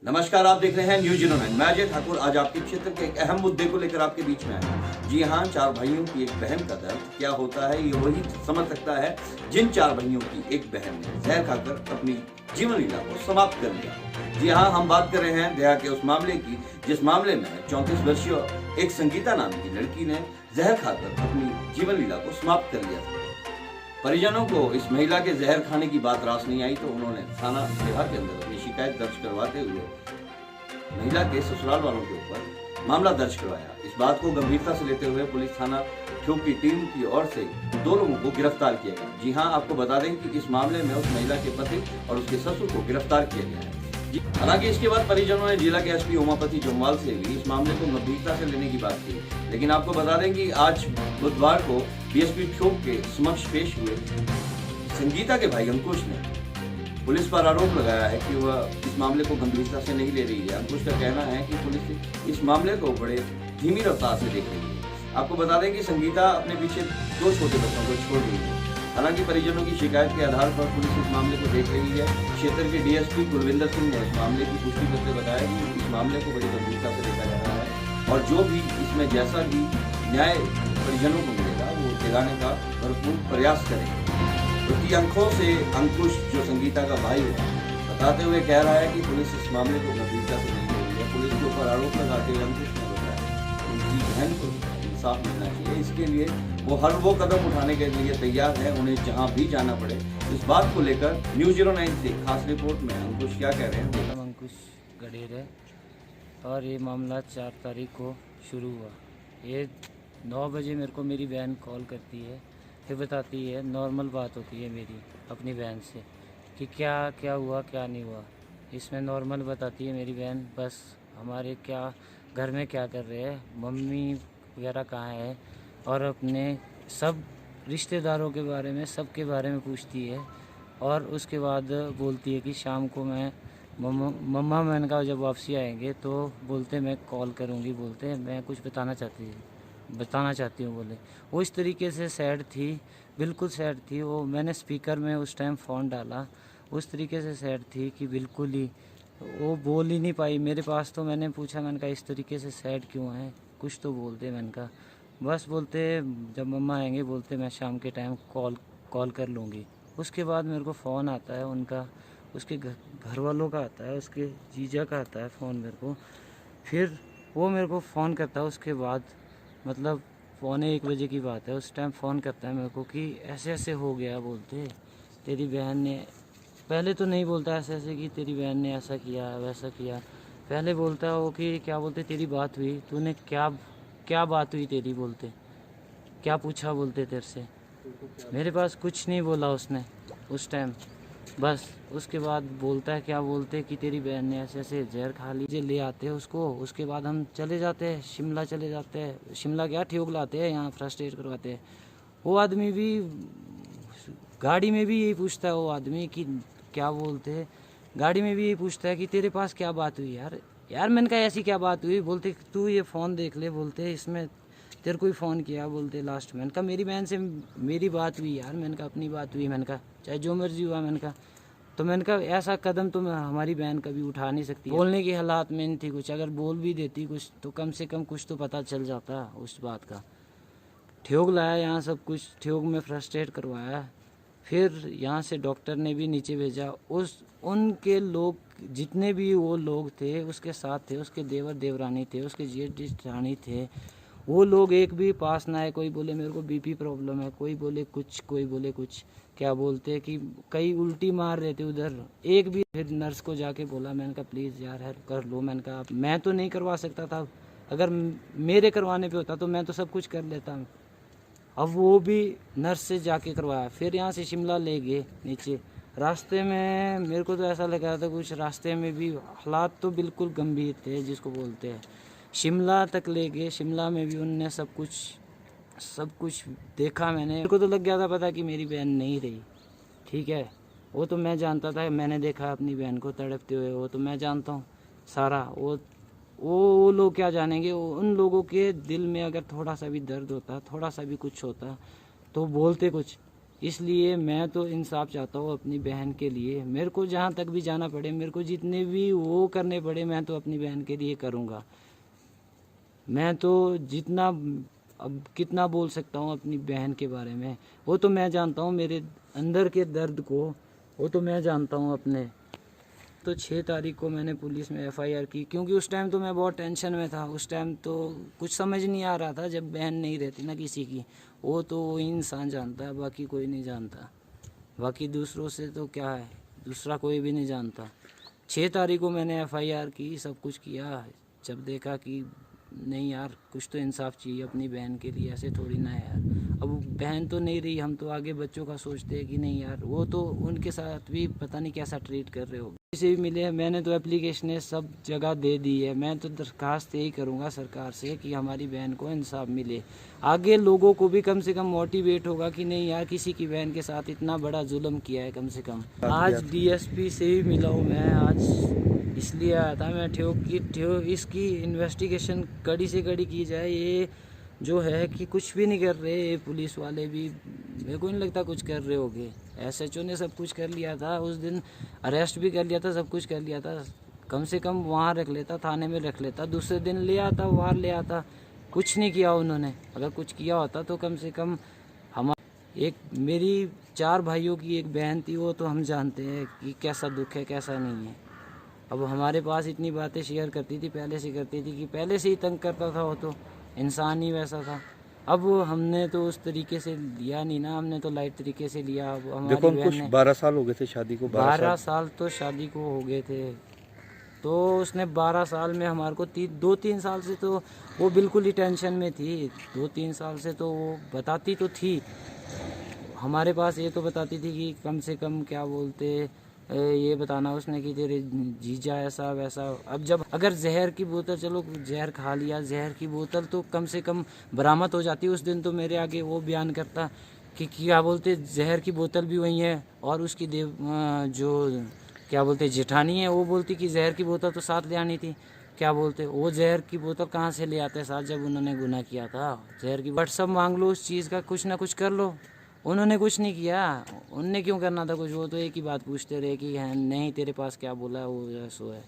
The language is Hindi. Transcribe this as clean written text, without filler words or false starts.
नमस्कार, आप देख रहे हैं न्यूज 09। मैं अजय ठाकुर आज आपके क्षेत्र के एक अहम मुद्दे को लेकर आपके बीच में आया। जी हाँ, चार भाइयों की एक बहन का दर्द क्या होता है ये वही समझ सकता है जिन चार भाइयों की एक बहन ने जहर खाकर अपनी जीवन लीला को समाप्त कर लिया। जी हाँ, हम बात कर रहे हैं दया के उस मामले की जिस मामले में 34 वर्षीय एक संगीता नाम की लड़की ने जहर खाकर अपनी जीवन लीला को समाप्त कर लिया था। परिजनों को इस महिला के जहर खाने की बात रास नहीं आई तो उन्होंने थाना देहा के अंदर अपनी शिकायत दर्ज करवाते हुए महिला के ससुराल वालों के ऊपर मामला दर्ज करवाया। इस बात को गंभीरता से लेते हुए पुलिस थाना ठियोग की टीम की ओर से 2 लोगों को गिरफ्तार किया गया। जी हां, आपको बता दें कि इस मामले में उस महिला के पति और उसके ससुर को गिरफ्तार किया गया है। हालांकि इसके बाद परिजनों ने जिला के एसपी उमापति जोमवाल से भी इस मामले को गंभीरता से लेने की बात की, लेकिन आपको बता दें कि आज बुधवार को डीएसपी ठियोग के समक्ष पेश हुए संगीता के भाई अंकुश ने पुलिस पर आरोप लगाया है कि वह इस मामले को गंभीरता से नहीं ले रही है। अंकुश का कहना है कि पुलिस इस मामले को बड़े धीमी रफ्तार से देख रही है। आपको बता दें कि संगीता अपने पीछे 2 छोटे बच्चों को छोड़ गई है। हालांकि परिजनों की शिकायत के आधार पर पुलिस इस मामले को देख रही है। क्षेत्र के डीएसपी कुलविंदर सिंह ने इस मामले की पुष्टि करते बताया कि इस मामले को बड़ी गंभीरता से देखा जा रहा है और जो भी इसमें जैसा भी न्याय परिजनों को मिलेगा वो दिलाने का भरपूर प्रयास करेंगे। क्योंकि आंखों से अंकुश जो संगीता का भाई है बताते हुए कह रहा है कि पुलिस इस मामले को गंभीरता से नहीं ले रही है। पुलिस के ऊपर आरोप लगाते हुए अंकुश ने बताया उनकी बहन को इंसाफ मिलना चाहिए। इसके लिए वो हर वो कदम उठाने के लिए तैयार है, उन्हें जहां भी जाना पड़े। इस बात को लेकर न्यूज 09 से खास रिपोर्ट में अंकुश क्या कह रहे हैं। अंकुश गडेर है और ये मामला 4 तारीख को शुरू हुआ। ये 9 बजे मेरे को मेरी बहन कॉल करती है, फिर बताती है, नॉर्मल बात होती है मेरी अपनी बहन से कि क्या क्या हुआ क्या नहीं हुआ। इसमें नॉर्मल बताती है मेरी बहन, बस हमारे क्या घर में क्या कर रहे हैं, मम्मी वगैरह कहाँ है, और अपने सब रिश्तेदारों के बारे में, सब के बारे में पूछती है। और उसके बाद बोलती है कि शाम को मैं मम्मा मैंने कहा जब वापसी आएंगे तो बोलते मैं कॉल करूँगी, बोलते मैं कुछ बताना चाहती हूँ बोले। वो इस तरीके से सैड थी, बिल्कुल सैड थी। वो मैंने स्पीकर में उस टाइम फ़ोन डाला, उस तरीके से सैड थी कि बिल्कुल ही वो बोल ही नहीं पाई मेरे पास। तो मैंने पूछा, मैंने कहा इस तरीके से सैड क्यों है, कुछ तो बोलते। मैंने कहा बस बोलते जब मम्मा आएंगे बोलते मैं शाम के टाइम कॉल कर लूँगी। उसके बाद मेरे को फ़ोन आता है उनका, उसके घर वालों का आता है, उसके जीजा का आता है फ़ोन मेरे को। फिर वो मेरे को फ़ोन करता है उसके बाद, मतलब 1:45 बजे की बात है। उस टाइम फ़ोन करता है मेरे को कि ऐसे ऐसे हो गया, बोलते तेरी बहन ने, पहले तो नहीं बोलता ऐसे ऐसे कि तेरी बहन ने ऐसा किया वैसा किया। पहले बोलता है वो कि क्या बोलते तेरी बात हुई, तूने क्या बात हुई तेरी, बोलते क्या पूछा बोलते तेरे से। मेरे पास कुछ नहीं बोला उसने उस टाइम। बस उसके बाद बोलता है क्या बोलते कि तेरी बहन ने ऐसे ऐसे जहर खा ली, ले आते हैं उसको। उसके बाद हम चले जाते हैं शिमला, चले जाते हैं शिमला, क्या ठियोग लाते हैं, यहाँ फर्स्ट एड करवाते हैं। वो आदमी भी गाड़ी में भी यही पूछता है, वो आदमी कि क्या बोलते हैं, गाड़ी में भी यही पूछता है कि तेरे पास क्या बात हुई यार मैंने कहा ऐसी क्या बात हुई, बोलते तू ये फ़ोन देख ले, बोलते इसमें तेरे को ही फ़ोन किया, बोलते लास्ट में। मैंने कहा मेरी बहन से मेरी बात हुई यार, मैंने कहा अपनी बात हुई, मैंने कहा चाहे जो मर्जी हुआ, मैंने कहा। तो मैंने कहा ऐसा कदम तो हमारी बहन कभी उठा नहीं सकती। बोलने की हालात में नहीं थी कुछ, अगर बोल भी देती कुछ तो कम से कम कुछ तो पता चल जाता उस बात का। ठियोग लाया यहाँ, सब कुछ ठियोग में फर्स्ट एड करवाया, फिर यहाँ से डॉक्टर ने भी नीचे भेजा। उनके लोग जितने भी वो लोग थे उसके साथ थे, उसके देवर देवरानी थे, उसके जेठ जेठानी थे, वो लोग एक भी पास ना है। कोई बोले मेरे को बीपी प्रॉब्लम है, कोई बोले कुछ, कोई बोले कुछ, क्या बोलते कि कई उल्टी मार रहे थे उधर, एक भी। फिर नर्स को जाके बोला, मैंने कहा प्लीज़ यार हेल्प कर लो। मैंने कहा मैं तो नहीं करवा सकता था, अगर मेरे करवाने पे होता तो मैं तो सब कुछ कर लेता हूँ। अब वो भी नर्स से जाके करवाया, फिर यहाँ से शिमला ले गए नीचे। रास्ते में मेरे को तो ऐसा लगा था कुछ, रास्ते में भी हालात तो बिल्कुल गंभीर थे जिसको बोलते हैं। शिमला तक ले गए, शिमला में भी उनने सब कुछ देखा। मेरे को तो लग गया था पता कि मेरी बहन नहीं रही, ठीक है। वो तो मैं जानता था, मैंने देखा अपनी बहन को तड़पते हुए, वो तो मैं जानता हूँ सारा। वो लोग क्या जानेंगे, उन लोगों के दिल में अगर थोड़ा सा भी दर्द होता, थोड़ा सा भी कुछ होता तो बोलते कुछ। इसलिए मैं तो इंसाफ चाहता हूँ अपनी बहन के लिए। मेरे को जहाँ तक भी जाना पड़े, मेरे को जितने भी वो करने पड़े, मैं तो अपनी बहन के लिए करूँगा। मैं तो जितना अब कितना बोल सकता हूँ अपनी बहन के बारे में, वो तो मैं जानता हूँ, मेरे अंदर के दर्द को वो तो मैं जानता हूँ अपने। तो 6 तारीख को मैंने पुलिस में एफआईआर की, क्योंकि उस टाइम तो मैं बहुत टेंशन में था। उस टाइम तो कुछ समझ नहीं आ रहा था, जब बहन नहीं रहती ना किसी की, वो तो वो इंसान जानता है, बाकी कोई नहीं जानता। बाकी दूसरों से तो क्या है, दूसरा कोई भी नहीं जानता। 6 तारीख को मैंने एफआईआर की, सब कुछ किया। जब देखा कि नहीं यार, कुछ तो इंसाफ चाहिए अपनी बहन के लिए, ऐसे थोड़ी ना है यार। अब बहन तो नहीं रही, हम तो आगे बच्चों का सोचते हैं कि नहीं यार, वो तो उनके साथ भी पता नहीं कैसा ट्रीट कर रहे हो। किसी भी मिले, मैंने तो एप्लीकेशनें सब जगह दे दी है। मैं तो दरखास्त यही करूँगा सरकार से कि हमारी बहन को इंसाफ मिले। आगे लोगों को भी कम से कम मोटिवेट होगा कि नहीं यार, किसी की बहन के साथ इतना बड़ा जुल्म किया है कम से कम। आज डीएसपी से ही मिला हूँ मैं, आज इसलिए आया था मैं। इसकी इन्वेस्टिगेशन कड़ी से कड़ी की जाए। ये जो है कि कुछ भी नहीं कर रहे, ये पुलिस वाले भी, मेरे को नहीं लगता कुछ कर रहे होंगे। एसएचओ ने सब कुछ कर लिया था उस दिन, अरेस्ट भी कर लिया था, सब कुछ कर लिया था। कम से कम वहाँ रख लेता, थाने में रख लेता, दूसरे दिन ले आता, बाहर ले आता। कुछ नहीं किया उन्होंने। अगर कुछ किया होता तो कम से कम एक मेरी 4 भाइयों की एक बहन थी, वो तो हम जानते हैं कि कैसा दुख है, कैसा नहीं है। अब हमारे पास इतनी बातें शेयर करती थी, पहले से करती थी, कि पहले से ही तंग करता था, वो तो इंसान ही वैसा था। अब हमने तो उस तरीके से लिया नहीं ना, हमने तो लाइट तरीके से लिया। अब हमारी देखो, बहन कुछ ने 12 साल हो गए थे शादी को। 12 साल तो शादी को हो गए थे। तो उसने 12 साल में हमारे को 2-3 साल से तो वो बिल्कुल ही टेंशन में थी। 2-3 साल से तो वो बताती तो थी हमारे पास, ये तो बताती थी कि कम से कम क्या बोलते, ये बताना उसने कि तेरे जीजा ऐसा वैसा। अब जब अगर जहर की बोतल, चलो जहर खा लिया, जहर की बोतल तो कम से कम बरामद हो जाती। उस दिन तो मेरे आगे वो बयान करता कि क्या बोलते, जहर की बोतल भी वही है, और उसकी जो क्या बोलते जेठानी है, वो बोलती कि जहर की बोतल तो साथ ले आनी थी। क्या बोलते, वो जहर की बोतल कहाँ से ले आते साथ, जब उन्होंने गुनाह किया था जहर की। बट सब मांग लो उस चीज़ का, कुछ ना कुछ कर लो। उन्होंने कुछ नहीं किया, उनने क्यों करना था कुछ। वो तो एक ही बात पूछते रहे कि नहीं तेरे पास क्या बोला, वो सो है।